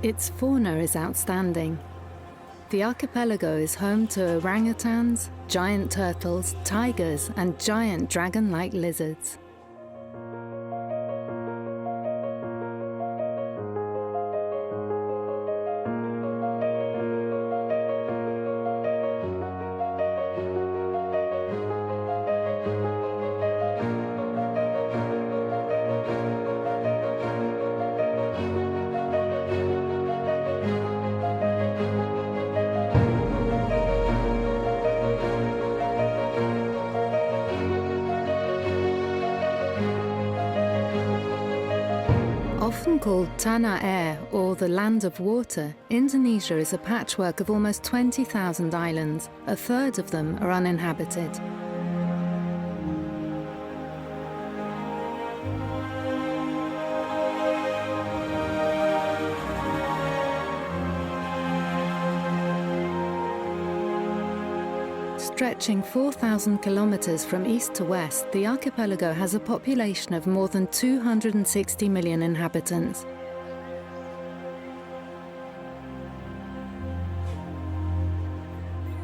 Its fauna is outstanding. The archipelago is home to orangutans, giant turtles, tigers, and giant dragon-like lizards. Often called Tanah Air, or the Land of Water, Indonesia is a patchwork of almost 20,000 islands. A third of them are uninhabited. Stretching 4,000 kilometers from east to west, the archipelago has a population of more than 260 million inhabitants.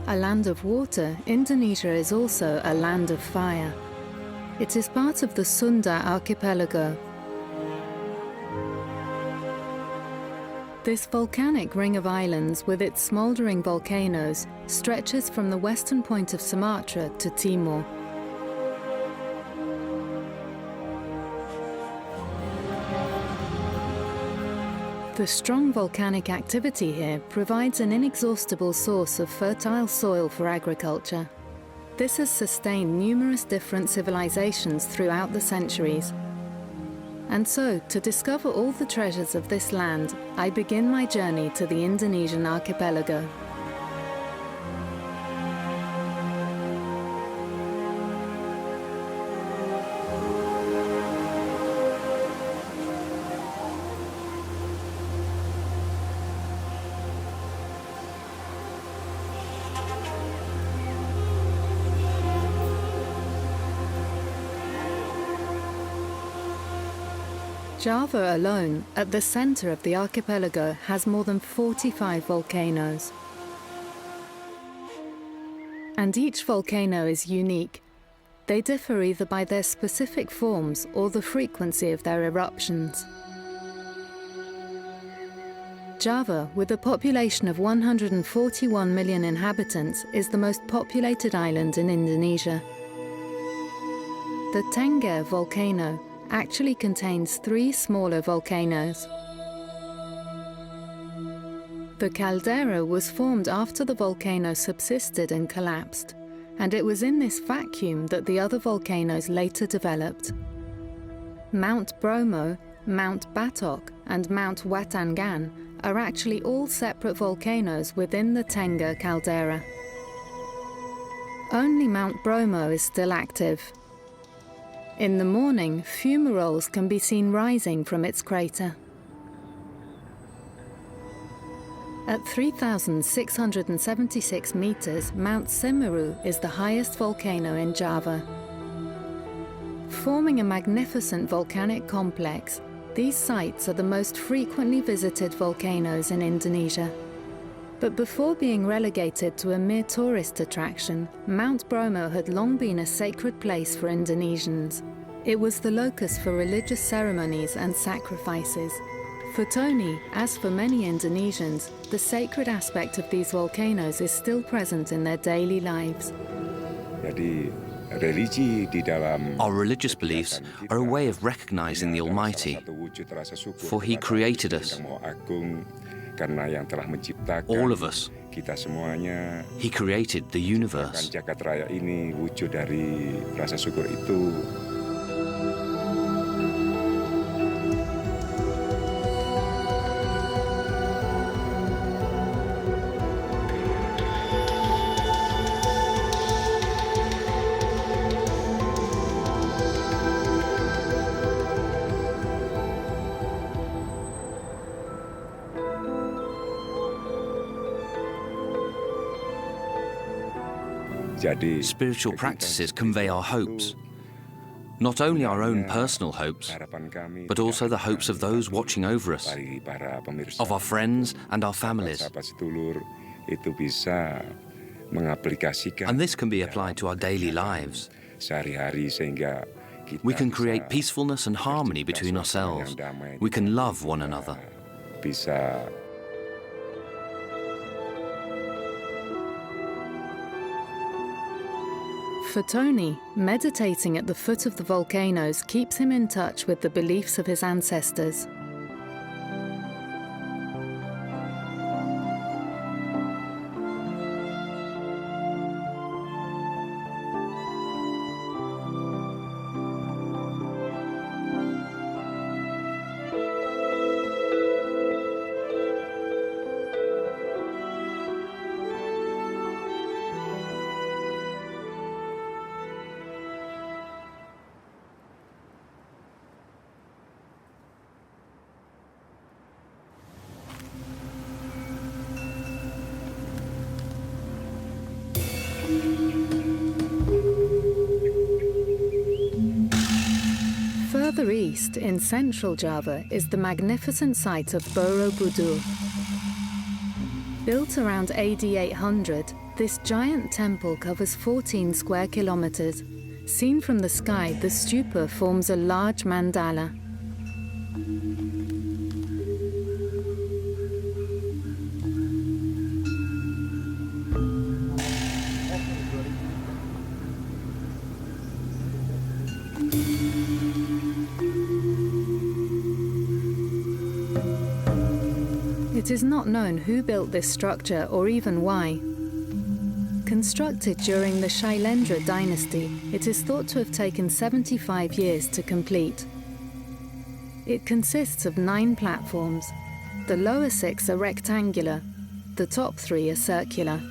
A land of water, Indonesia is also a land of fire. It is part of the Sunda archipelago. This volcanic ring of islands, with its smouldering volcanoes, stretches from the western point of Sumatra to Timor. The strong volcanic activity here provides an inexhaustible source of fertile soil for agriculture. This has sustained numerous different civilizations throughout the centuries. And so, to discover all the treasures of this land, I begin my journey to the Indonesian archipelago. Java alone, at the center of the archipelago, has more than 45 volcanoes. And each volcano is unique. They differ either by their specific forms or the frequency of their eruptions. Java, with a population of 141 million inhabitants, is the most populated island in Indonesia. The Tengger volcano actually contains 3 smaller volcanoes. The caldera was formed after the volcano subsisted and collapsed, and it was in this vacuum that the other volcanoes later developed. Mount Bromo, Mount Batok, and Mount Watangan are actually all separate volcanoes within the Tengger caldera. Only Mount Bromo is still active. In the morning, fumaroles can be seen rising from its crater. At 3,676 meters, Mount Semeru is the highest volcano in Java. Forming a magnificent volcanic complex, these sites are the most frequently visited volcanoes in Indonesia. But before being relegated to a mere tourist attraction, Mount Bromo had long been a sacred place for Indonesians. It was the locus for religious ceremonies and sacrifices. For Tony, as for many Indonesians, the sacred aspect of these volcanoes is still present in their daily lives. Our religious beliefs are a way of recognizing the Almighty, for He created us. All of us. He created the universe. Spiritual practices convey our hopes. Not only our own personal hopes, but also the hopes of those watching over us, of our friends and our families. And this can be applied to our daily lives. We can create peacefulness and harmony between ourselves. We can love one another. For Tony, meditating at the foot of the volcanoes keeps him in touch with the beliefs of his ancestors. Further east, in central Java, is the magnificent site of Borobudur. Built around AD 800, this giant temple covers 14 square kilometers. Seen from the sky, the stupa forms a large mandala. It is not known who built this structure or even why. Constructed during the Shailendra dynasty, it is thought to have taken 75 years to complete. It consists of 9 platforms. The lower 6 are rectangular, the top 3 are circular.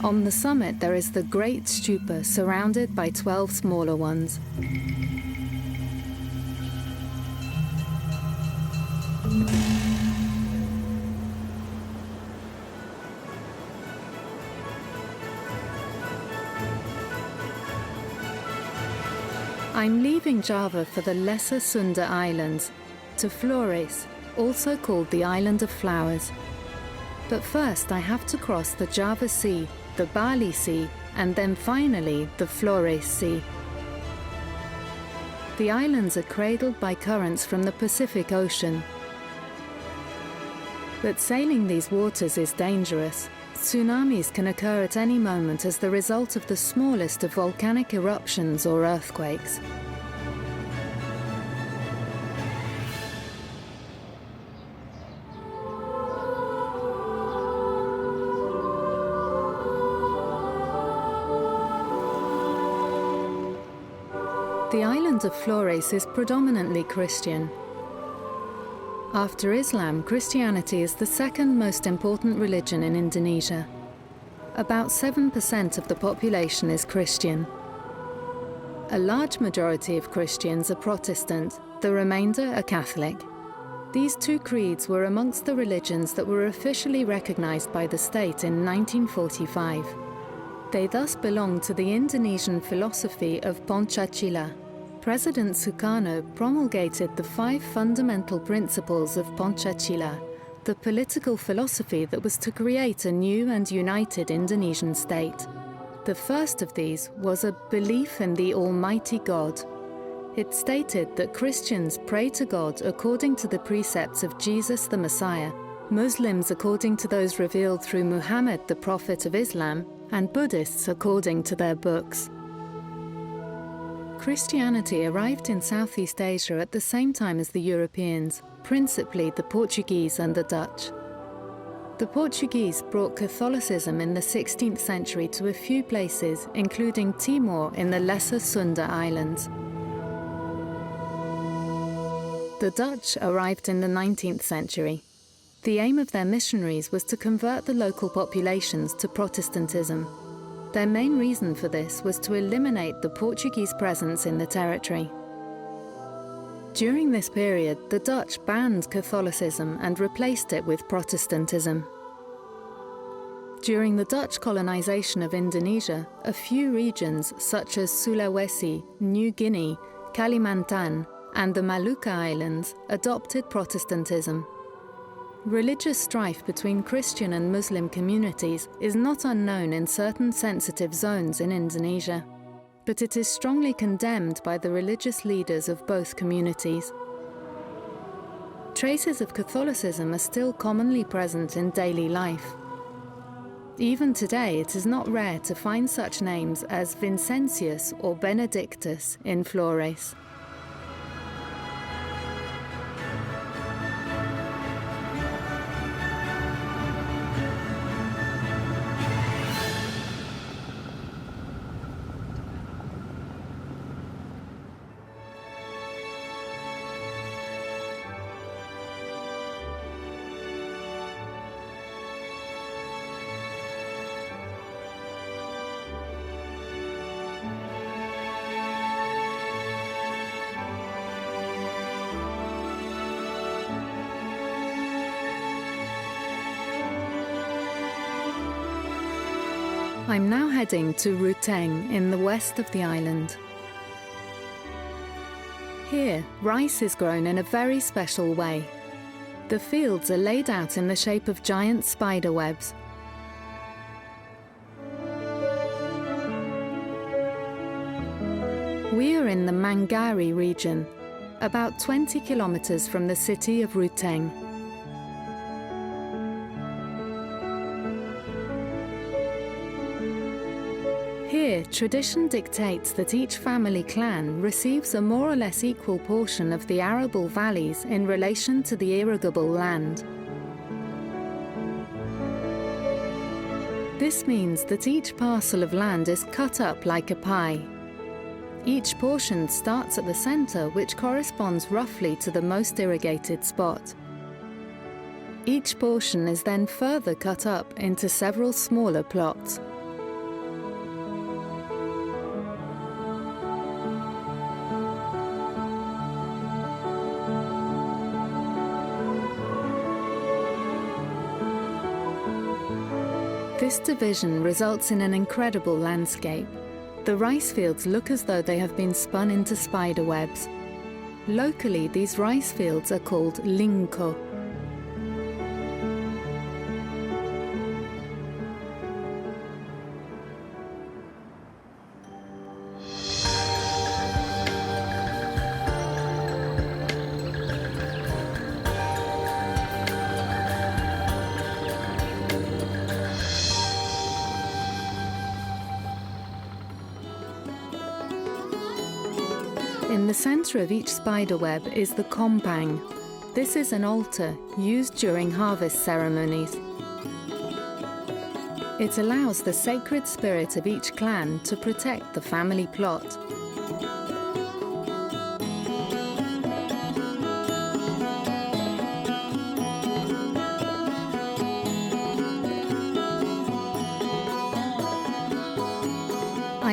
On the summit there is the Great Stupa surrounded by 12 smaller ones. I'm leaving Java for the Lesser Sunda Islands, to Flores, also called the Island of Flowers. But first I have to cross the Java Sea, the Bali Sea, and then finally the Flores Sea. The islands are cradled by currents from the Pacific Ocean. But sailing these waters is dangerous. Tsunamis can occur at any moment as the result of the smallest of volcanic eruptions or earthquakes. The island of Flores is predominantly Christian. After Islam, Christianity is the second most important religion in Indonesia. About 7% of the population is Christian. A large majority of Christians are Protestant, the remainder are Catholic. These two creeds were amongst the religions that were officially recognized by the state in 1945. They thus belong to the Indonesian philosophy of Pancasila. President Sukarno promulgated the 5 fundamental principles of Pancasila, the political philosophy that was to create a new and united Indonesian state. The first of these was a belief in the Almighty God. It stated that Christians pray to God according to the precepts of Jesus the Messiah, Muslims according to those revealed through Muhammad, the Prophet of Islam, and Buddhists according to their books. Christianity arrived in Southeast Asia at the same time as the Europeans, principally the Portuguese and the Dutch. The Portuguese brought Catholicism in the 16th century to a few places, including Timor in the Lesser Sunda Islands. The Dutch arrived in the 19th century. The aim of their missionaries was to convert the local populations to Protestantism. Their main reason for this was to eliminate the Portuguese presence in the territory. During this period, the Dutch banned Catholicism and replaced it with Protestantism. During the Dutch colonization of Indonesia, a few regions such as Sulawesi, New Guinea, Kalimantan, and the Maluku Islands adopted Protestantism. Religious strife between Christian and Muslim communities is not unknown in certain sensitive zones in Indonesia, but it is strongly condemned by the religious leaders of both communities. Traces of Catholicism are still commonly present in daily life. Even today, it is not rare to find such names as Vincentius or Benedictus in Flores. I'm now heading to Ruteng in the west of the island. Here, rice is grown in a very special way. The fields are laid out in the shape of giant spider webs. We are in the Mangari region, about 20 kilometers from the city of Ruteng. Here, tradition dictates that each family clan receives a more or less equal portion of the arable valleys in relation to the irrigable land. This means that each parcel of land is cut up like a pie. Each portion starts at the center, which corresponds roughly to the most irrigated spot. Each portion is then further cut up into several smaller plots. This division results in an incredible landscape. The rice fields look as though they have been spun into spider webs. Locally, these rice fields are called lingko. In the center of each spider web is the kompang. This is an altar used during harvest ceremonies. It allows the sacred spirit of each clan to protect the family plot.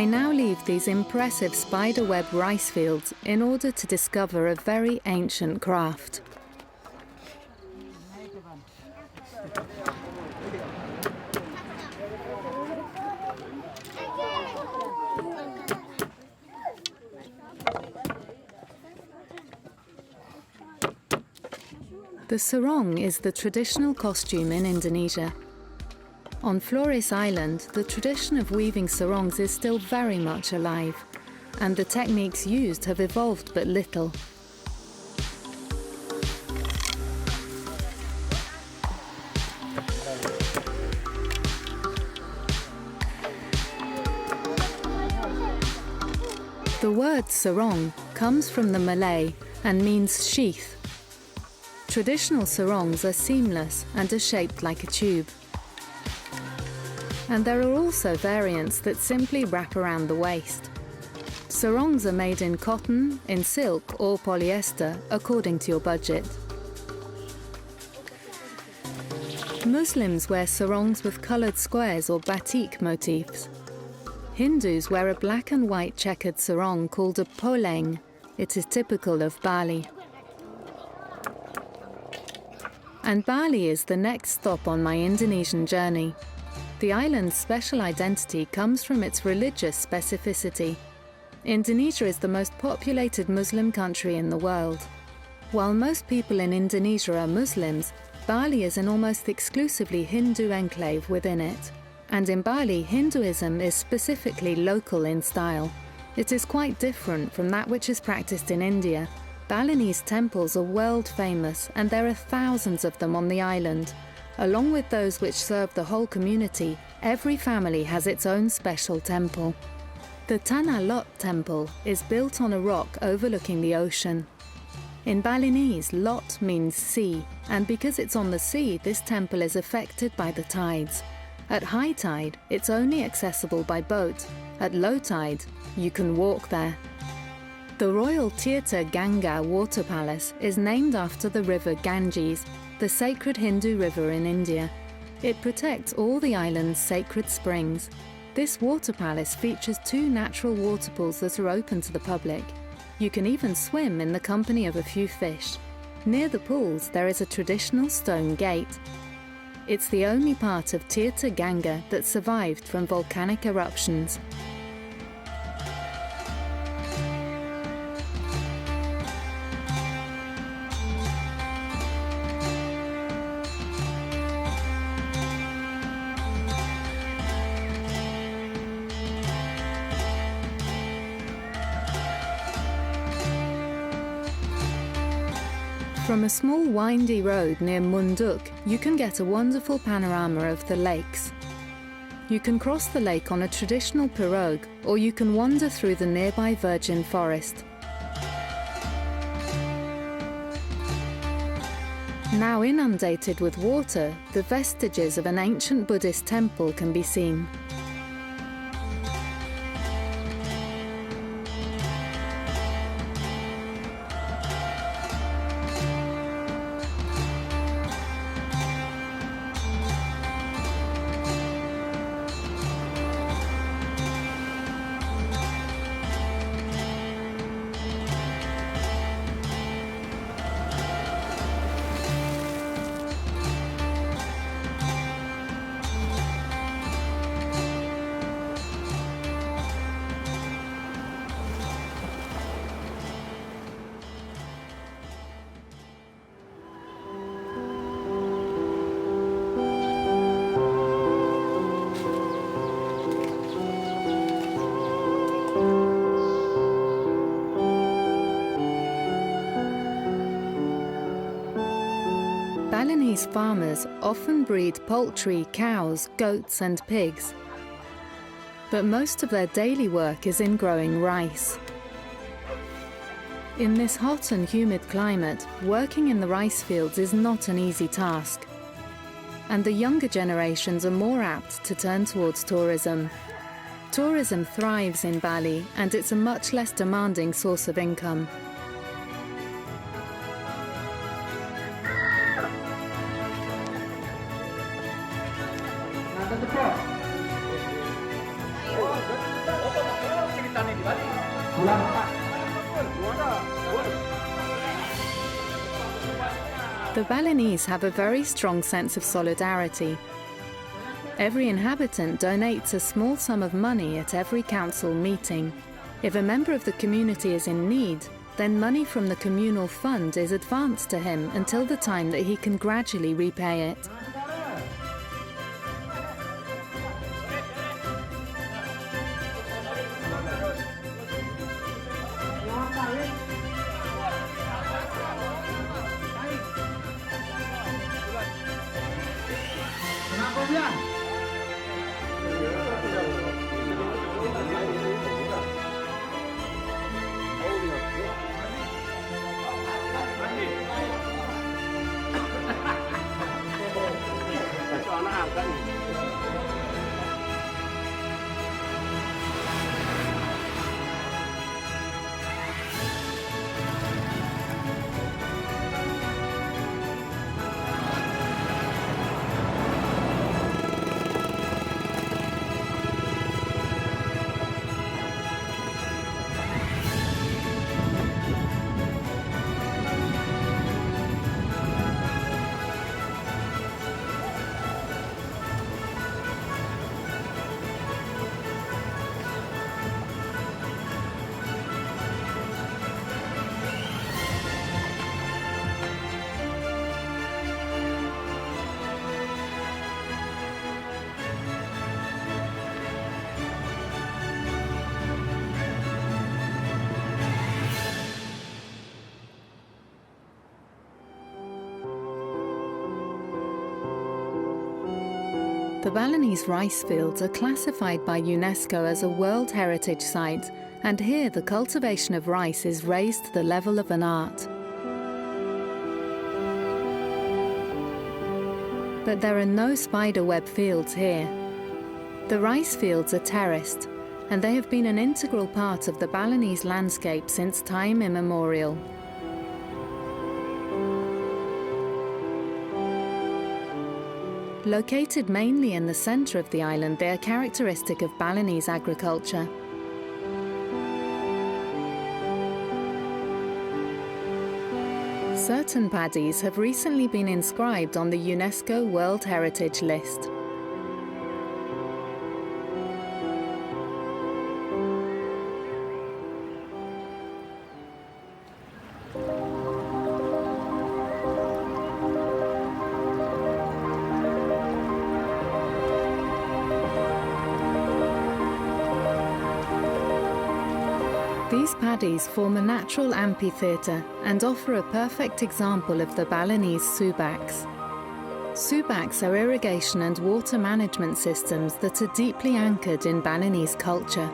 I now leave these impressive spiderweb rice fields in order to discover a very ancient craft. The sarong is the traditional costume in Indonesia. On Flores Island, the tradition of weaving sarongs is still very much alive, and the techniques used have evolved but little. The word sarong comes from the Malay and means sheath. Traditional sarongs are seamless and are shaped like a tube. And there are also variants that simply wrap around the waist. Sarongs are made in cotton, in silk or polyester, according to your budget. Muslims wear sarongs with coloured squares or batik motifs. Hindus wear a black and white checkered sarong called a poleng. It is typical of Bali. And Bali is the next stop on my Indonesian journey. The island's special identity comes from its religious specificity. Indonesia is the most populated Muslim country in the world. While most people in Indonesia are Muslims, Bali is an almost exclusively Hindu enclave within it. And in Bali, Hinduism is specifically local in style. It is quite different from that which is practiced in India. Balinese temples are world famous, and there are thousands of them on the island. Along with those which serve the whole community, every family has its own special temple. The Tanah Lot temple is built on a rock overlooking the ocean. In Balinese, Lot means sea, and because it's on the sea, this temple is affected by the tides. At high tide, it's only accessible by boat. At low tide, you can walk there. The Royal Tirtha Ganga Water Palace is named after the river Ganges, the sacred Hindu river in India. It protects all the island's sacred springs. This water palace features 2 natural water pools that are open to the public. You can even swim in the company of a few fish. Near the pools, there is a traditional stone gate. It's the only part of Tirtha Ganga that survived from volcanic eruptions. From a small windy road near Munduk, you can get a wonderful panorama of the lakes. You can cross the lake on a traditional pirogue, or you can wander through the nearby virgin forest. Now inundated with water, the vestiges of an ancient Buddhist temple can be seen. Balinese farmers often breed poultry, cows, goats and pigs. But most of their daily work is in growing rice. In this hot and humid climate, working in the rice fields is not an easy task. And the younger generations are more apt to turn towards tourism. Tourism thrives in Bali, and it's a much less demanding source of income. The Balinese have a very strong sense of solidarity. Every inhabitant donates a small sum of money at every council meeting. If a member of the community is in need, then money from the communal fund is advanced to him until the time that he can gradually repay it. The Balinese rice fields are classified by UNESCO as a World Heritage Site, and here the cultivation of rice is raised to the level of an art. But there are no spiderweb fields here. The rice fields are terraced, and they have been an integral part of the Balinese landscape since time immemorial. Located mainly in the centre of the island, they are characteristic of Balinese agriculture. Certain paddies have recently been inscribed on the UNESCO World Heritage List. These paddies form a natural amphitheatre and offer a perfect example of the Balinese Subaks. Subaks are irrigation and water management systems that are deeply anchored in Balinese culture.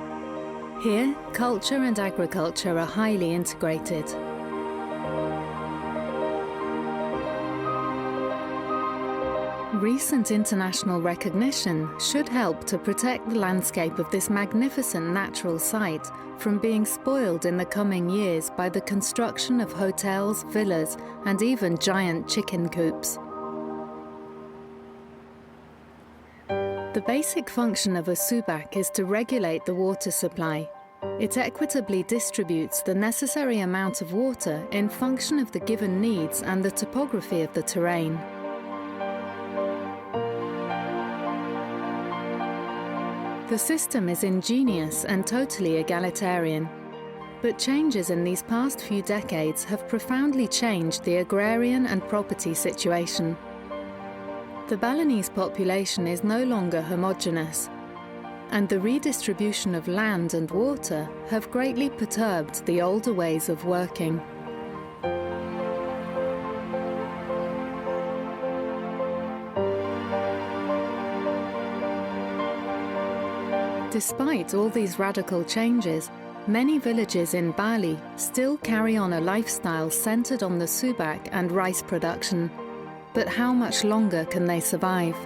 Here, culture and agriculture are highly integrated. Recent international recognition should help to protect the landscape of this magnificent natural site from being spoiled in the coming years by the construction of hotels, villas, and even giant chicken coops. The basic function of a subak is to regulate the water supply. It equitably distributes the necessary amount of water in function of the given needs and the topography of the terrain. The system is ingenious and totally egalitarian, but changes in these past few decades have profoundly changed the agrarian and property situation. The Balinese population is no longer homogeneous, and the redistribution of land and water have greatly perturbed the older ways of working. Despite all these radical changes, many villages in Bali still carry on a lifestyle centered on the subak and rice production. But how much longer can they survive?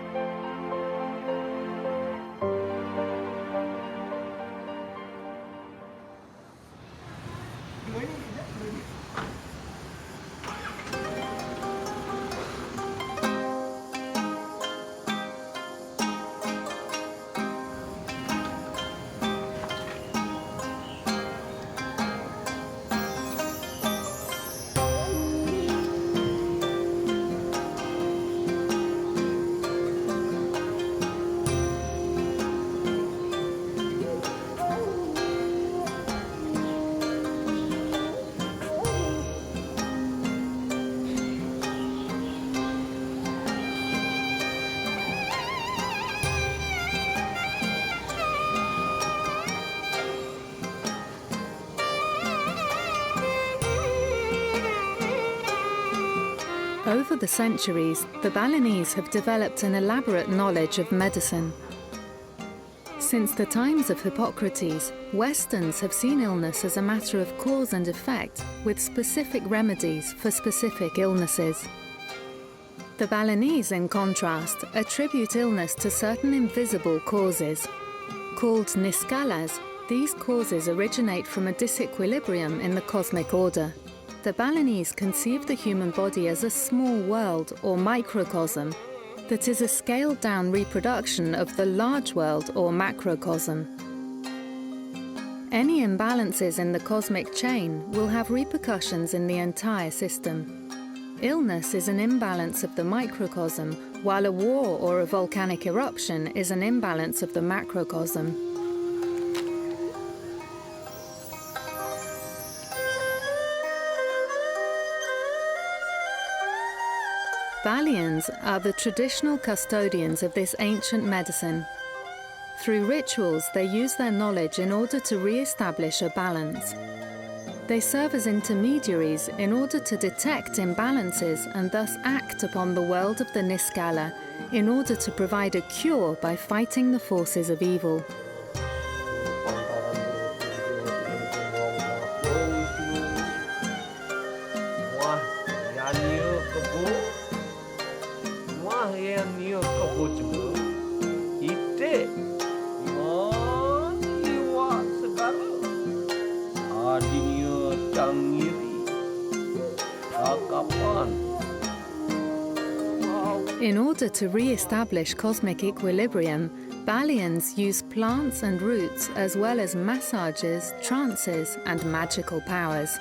Over the centuries, the Balinese have developed an elaborate knowledge of medicine. Since the times of Hippocrates, Westerns have seen illness as a matter of cause and effect, with specific remedies for specific illnesses. The Balinese, in contrast, attribute illness to certain invisible causes. Called niskalas, these causes originate from a disequilibrium in the cosmic order. The Balinese conceive the human body as a small world, or microcosm, that is a scaled-down reproduction of the large world, or macrocosm. Any imbalances in the cosmic chain will have repercussions in the entire system. Illness is an imbalance of the microcosm, while a war or a volcanic eruption is an imbalance of the macrocosm. Balians are the traditional custodians of this ancient medicine. Through rituals, they use their knowledge in order to re-establish a balance. They serve as intermediaries in order to detect imbalances and thus act upon the world of the Niskala in order to provide a cure by fighting the forces of evil. In order to re-establish cosmic equilibrium, Balians use plants and roots as well as massages, trances, and magical powers.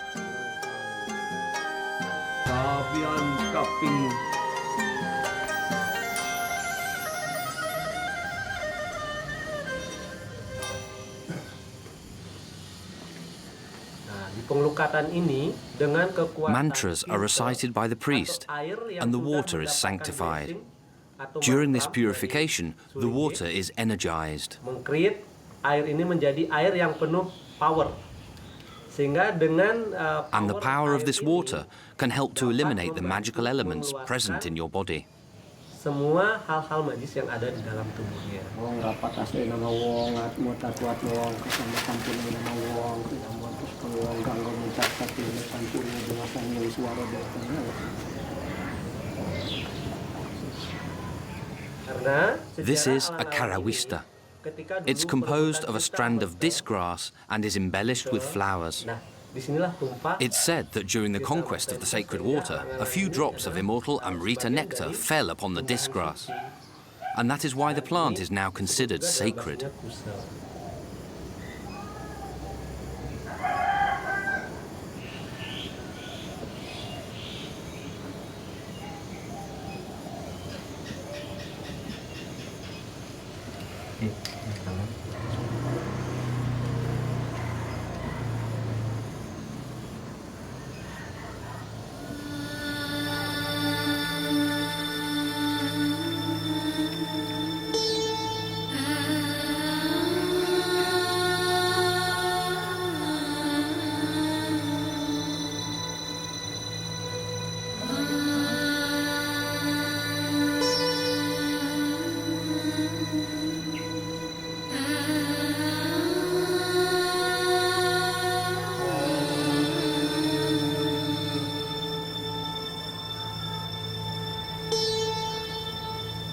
Mantras are recited by the priest, and the water is sanctified. During this purification, the water is energized. And the power of this water can help to eliminate the magical elements present in your body. Semua hal-hal magis yang ada di dalam tubuhnya. This is a karawista. It's composed of a strand of disgrass and is embellished with flowers. It's said that during the conquest of the sacred water, a few drops of immortal Amrita nectar fell upon the disgrass. And that is why the plant is now considered sacred.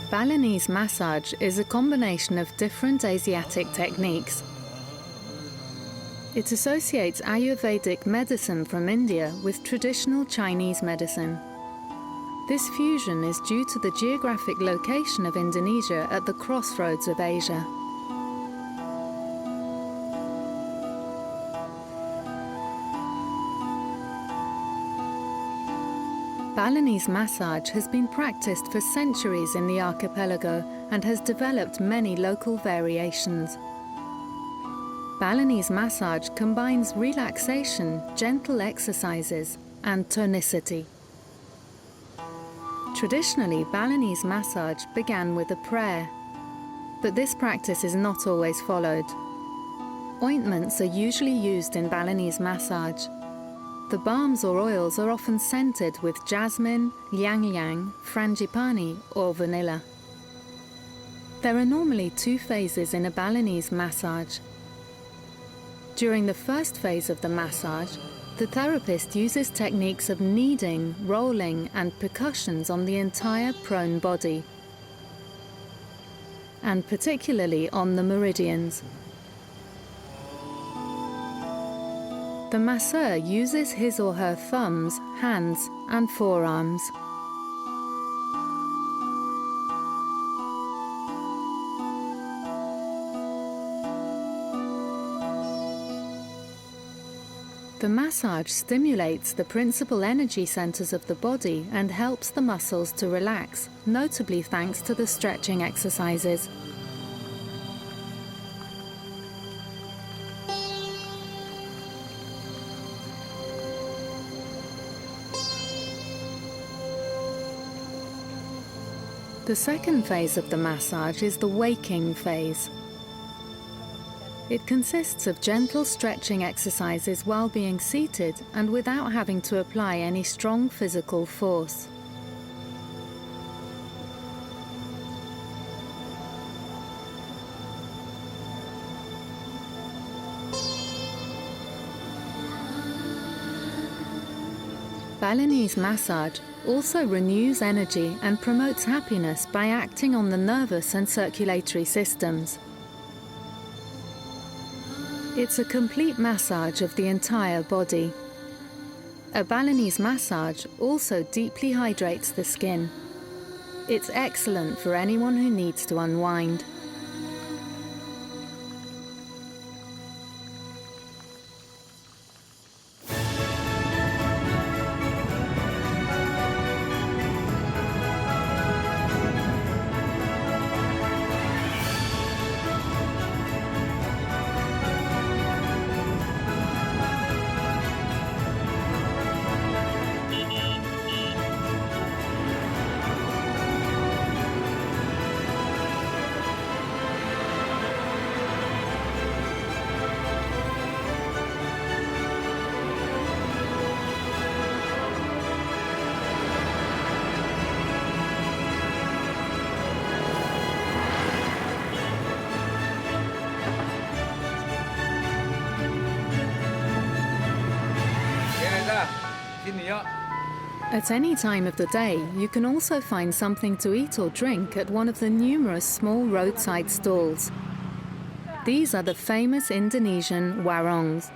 Balinese massage is a combination of different Asiatic techniques. It associates Ayurvedic medicine from India with traditional Chinese medicine. This fusion is due to the geographic location of Indonesia at the crossroads of Asia. Balinese massage has been practiced for centuries in the archipelago and has developed many local variations. Balinese massage combines relaxation, gentle exercises, and tonicity. Traditionally, Balinese massage began with a prayer, but this practice is not always followed. Ointments are usually used in Balinese massage. The balms or oils are often scented with jasmine, liang-liang, frangipani, or vanilla. There are normally two phases in a Balinese massage. During the first phase of the massage, the therapist uses techniques of kneading, rolling, and percussions on the entire prone body, and particularly on the meridians. The masseur uses his or her thumbs, hands, and forearms. The massage stimulates the principal energy centers of the body and helps the muscles to relax, notably thanks to the stretching exercises. The second phase of the massage is the waking phase. It consists of gentle stretching exercises while being seated and without having to apply any strong physical force. Balinese massage also renews energy and promotes happiness by acting on the nervous and circulatory systems. It's a complete massage of the entire body. A Balinese massage also deeply hydrates the skin. It's excellent for anyone who needs to unwind. At any time of the day, you can also find something to eat or drink at one of the numerous small roadside stalls. These are the famous Indonesian warongs.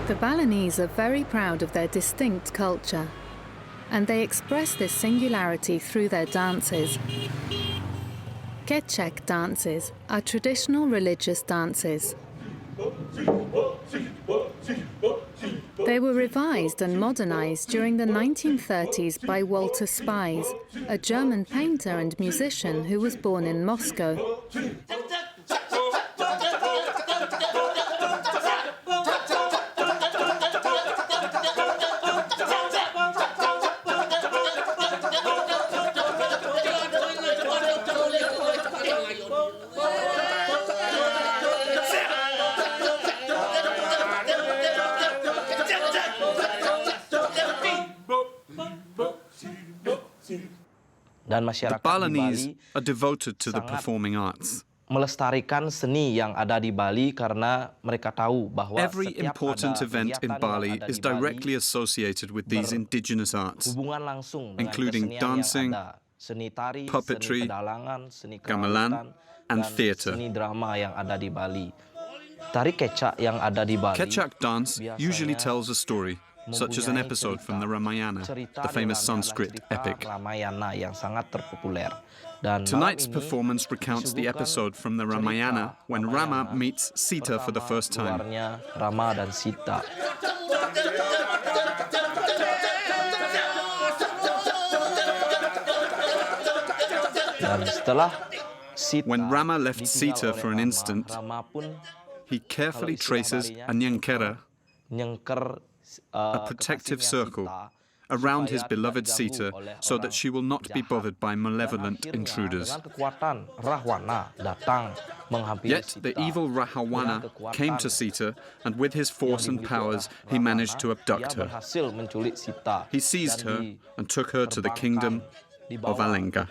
The Balinese are very proud of their distinct culture, and they express this singularity through their dances. Kecak dances are traditional religious dances. They were revised and modernized during the 1930s by Walter Spies, a German painter and musician who was born in Moscow. The Balinese are devoted to the performing arts. Melestarikan seni yang ada di Bali karena mereka tahu bahwa every important event in Bali is directly associated with these indigenous arts, including dancing, puppetry, gamelan, and theatre. Seni drama yang ada di Bali. Tari kecak yang ada di Bali. Kecak dance usually tells a story, such as an episode from the Ramayana, the famous Sanskrit epic. Ramayana yang sangat terpopuler. Tonight's performance recounts the episode from the Ramayana when Rama meets Sita for the first time. Rama dan Sita. Dan setelah Sita, when Rama left Sita for an instant, he carefully traces a nyengkera, a protective circle, around his beloved Sita so that she will not be bothered by malevolent intruders. Yet the evil Rahawana came to Sita, and with his force and powers he managed to abduct her. He seized her and took her to the kingdom of Alenka.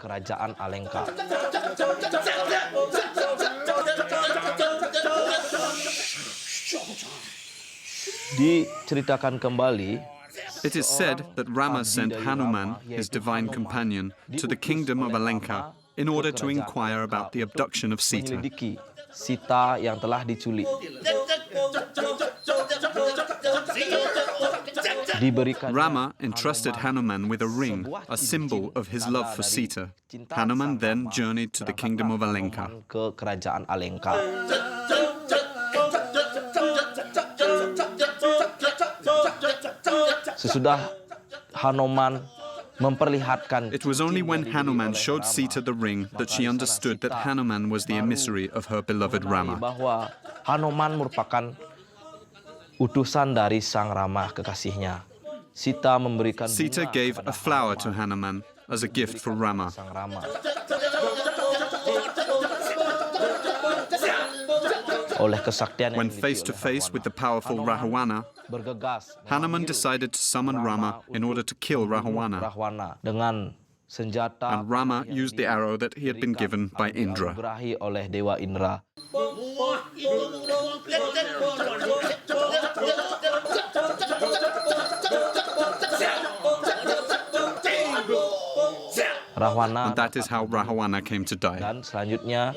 Diceritakan kembali, it is said that Rama sent Hanuman, his divine companion, to the kingdom of Alenka in order to inquire about the abduction of Sita. Sita yang telah diculik. Rama entrusted Hanuman with a ring, a symbol of his love for Sita. Hanuman then journeyed to the kingdom of Alenka. Ke kerajaan Alenka. Sesudah Hanuman memperlihatkan, it was only when Hanuman showed Sita the ring that she understood that Hanuman was the emissary of her beloved Rama. Bahwa Hanuman merupakan utusan dari sang Rama kekasihnya. Sita memberikan Sita bunga gave kepada a flower Rama, to Hanuman as a gift for Rama. sang Rama. Oleh kesaktian yang When dimiliki face to oleh face with the powerful Rahwana, bergegas Hanuman memanggil decided to summon Rama in order to kill membunuh Rahwana. Rahwana dengan senjata And Rama yang used the arrow that he had been given by Indra. dianugerahi oleh Dewa Indra. Rahwana And that is how Rahwana came to die. dan selanjutnya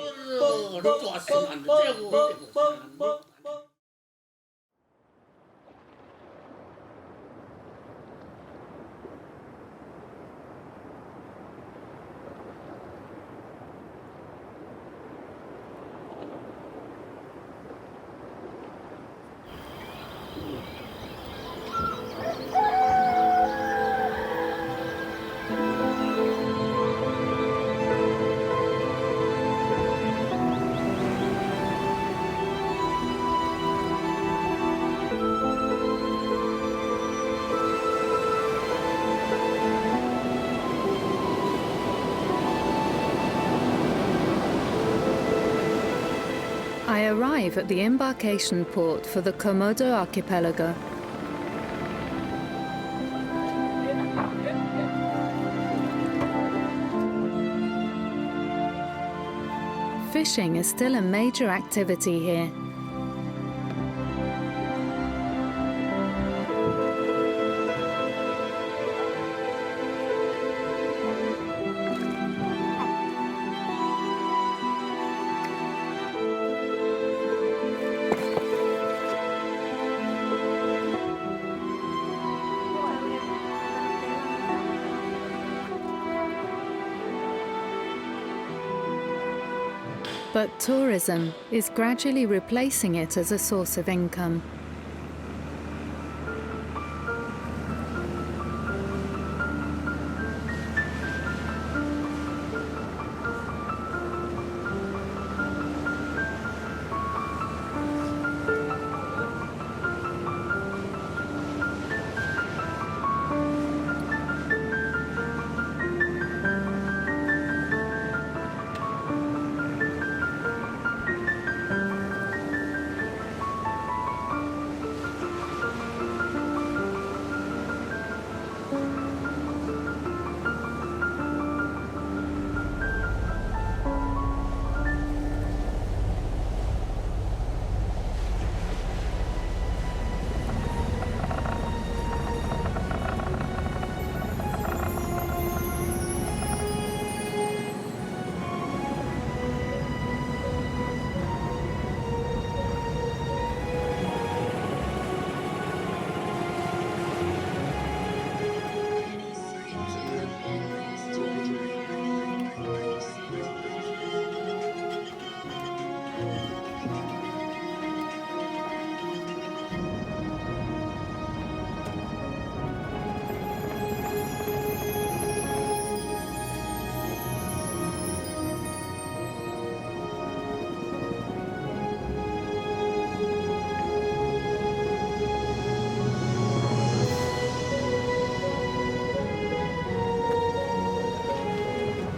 I arrive at the embarkation port for the Komodo archipelago. Fishing is still a major activity here. But tourism is gradually replacing it as a source of income.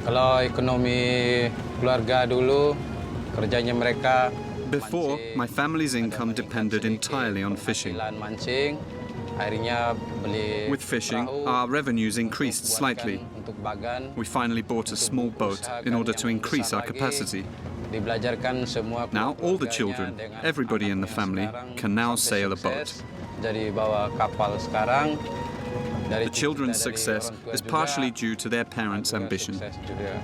Kalau ekonomi keluarga dulu, kerjanya mereka Before, my family's income depended entirely on fishing. penghasilan mancing, akhirnya beli With fishing, perahu our revenues untuk increased buatkan slightly. untuk bagan. We finally bought a small boat in order to increase our capacity. Dibelajarkan semua Now all the keluarganya children, dengan everybody in the anaknya family, sekarang can now sampai sail a sukses. boat. Jadi bawa kapal sekarang. Dari The children's dari success orang tua is juga, partially due to their parents' juga ambition. sukses juga.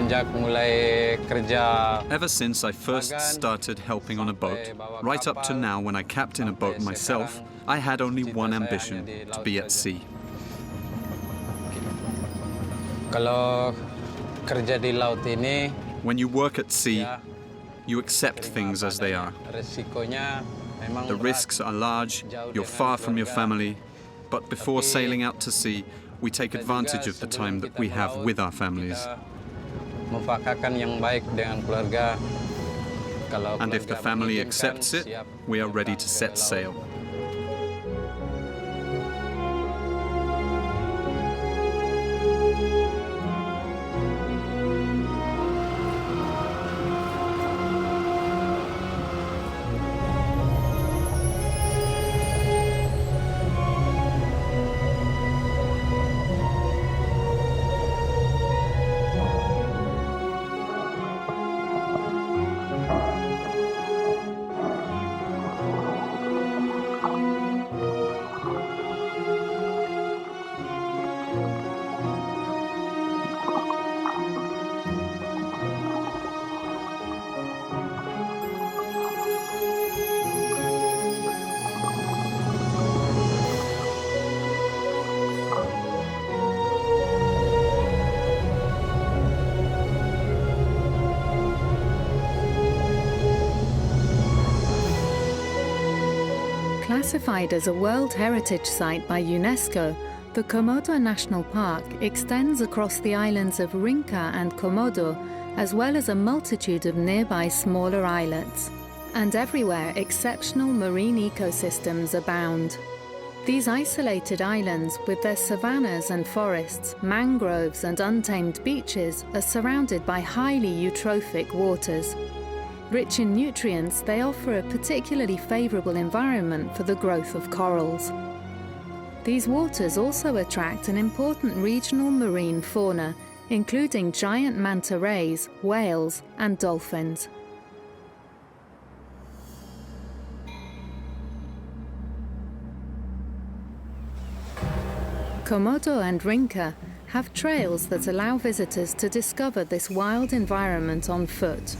Semenjak mulai kerja Ever since I first started helping on a boat, right up to now when I captain a boat myself, I had only one ambition, to be at sea. kalau kerja di laut ini, When you work at sea, you accept things as they are. resikonya memang The risks are large, you're far from your family, but before sailing out to sea, we take advantage of the time that we have with our families. Memfakatkan yang baik dengan keluarga. Kalau And if the keluarga family mengizinkan, accepts it, siap we are ready to ke set laut. sail. Classified as a World Heritage Site by UNESCO, the Komodo National Park extends across the islands of Rinca and Komodo, as well as a multitude of nearby smaller islets. And everywhere exceptional marine ecosystems abound. These isolated islands, with their savannas and forests, mangroves and untamed beaches, are surrounded by highly eutrophic waters. Rich in nutrients, they offer a particularly favourable environment for the growth of corals. These waters also attract an important regional marine fauna, including giant manta rays, whales, and dolphins. Komodo and Rinca have trails that allow visitors to discover this wild environment on foot.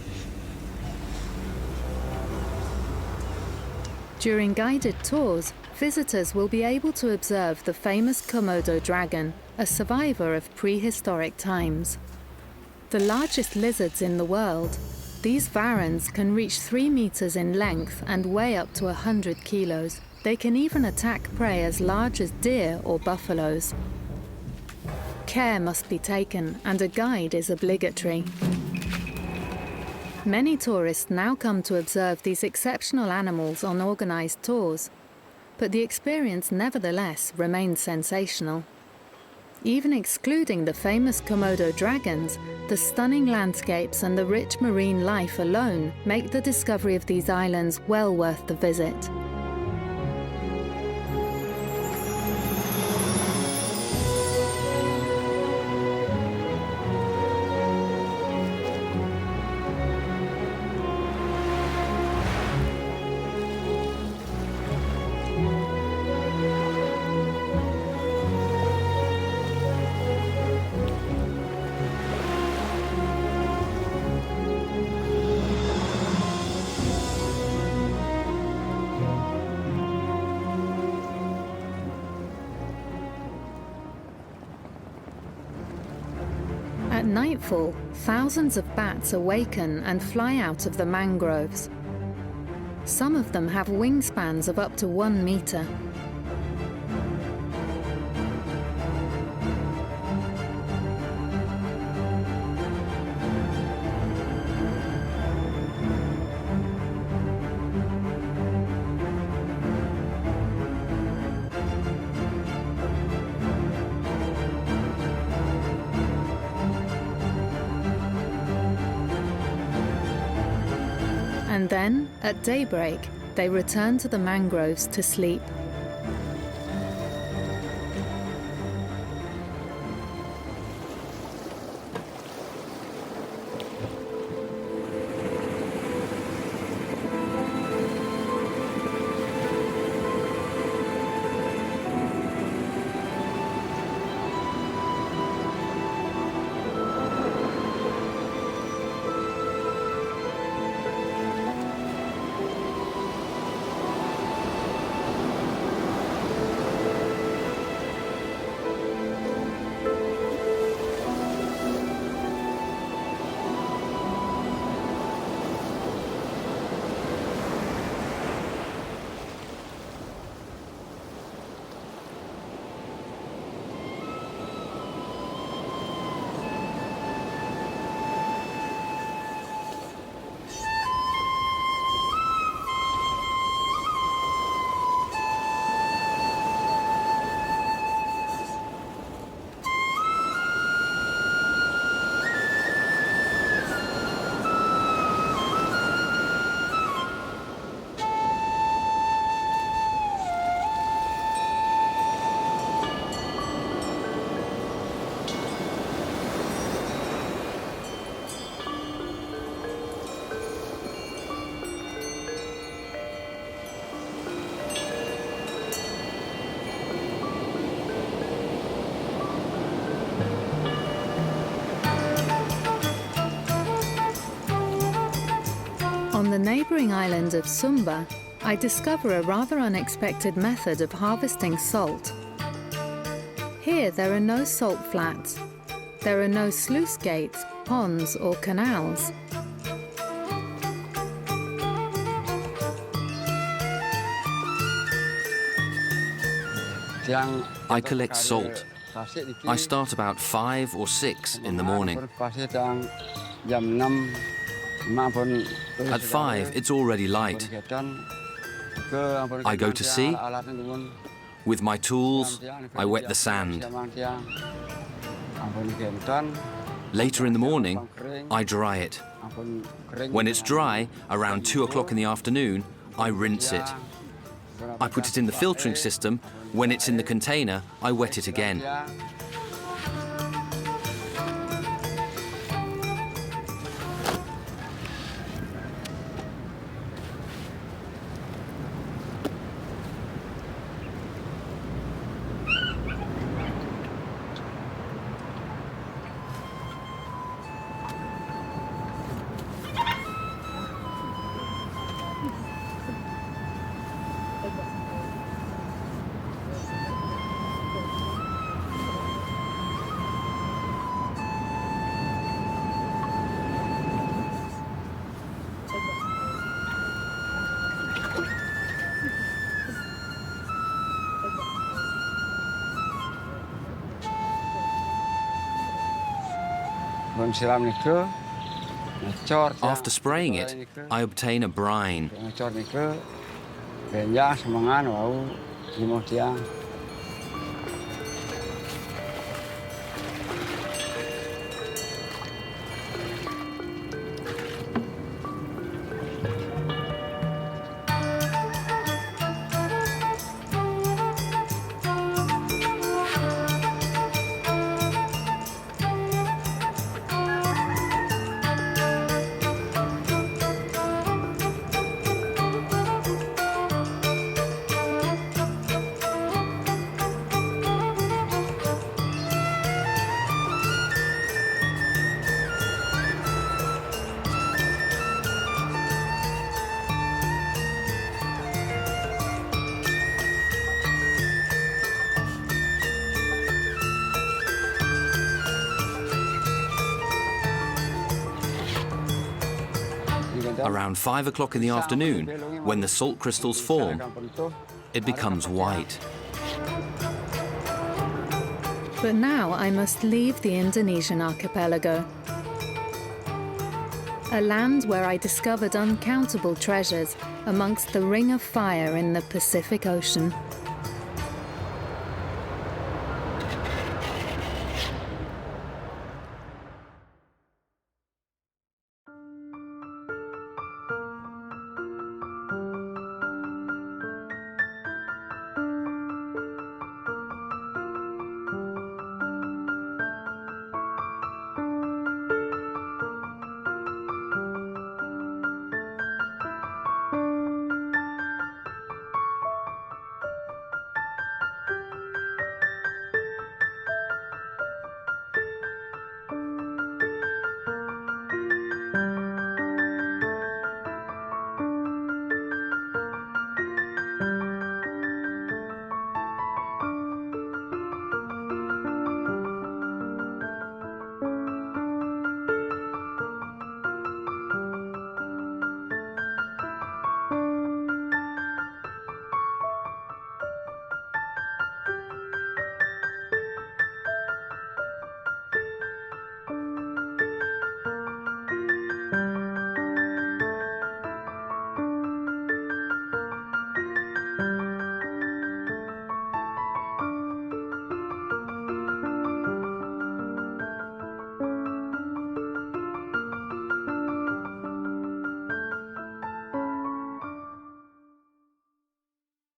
During guided tours, visitors will be able to observe the famous Komodo dragon, a survivor of prehistoric times. The largest lizards in the world, these varans can reach 3 meters in length and weigh up to 100 kilos. They can even attack prey as large as deer or buffaloes. Care must be taken, and a guide is obligatory. Many tourists now come to observe these exceptional animals on organised tours, but the experience nevertheless remains sensational. Even excluding the famous Komodo dragons, the stunning landscapes and the rich marine life alone make the discovery of these islands well worth the visit. At nightfall, thousands of bats awaken and fly out of the mangroves. Some of them have wingspans of up to 1 meter. And then, at daybreak, they return to the mangroves to sleep. the neighbouring island of Sumba, I discover a rather unexpected method of harvesting salt. Here there are no salt flats. There are no sluice gates, ponds or canals. I collect salt. I start about 5 or 6 in the morning. At 5, it's already light. I go to sea. With my tools, I wet the sand. Later in the morning, I dry it. When it's dry, around 2 o'clock in the afternoon, I rinse it. I put it in the filtering system. When it's in the container, I wet it again. After spraying it, I obtain a brine. Around 5 o'clock in the afternoon, when the salt crystals form, it becomes white. But now I must leave the Indonesian archipelago. A land where I discovered uncountable treasures amongst the ring of fire in the Pacific Ocean.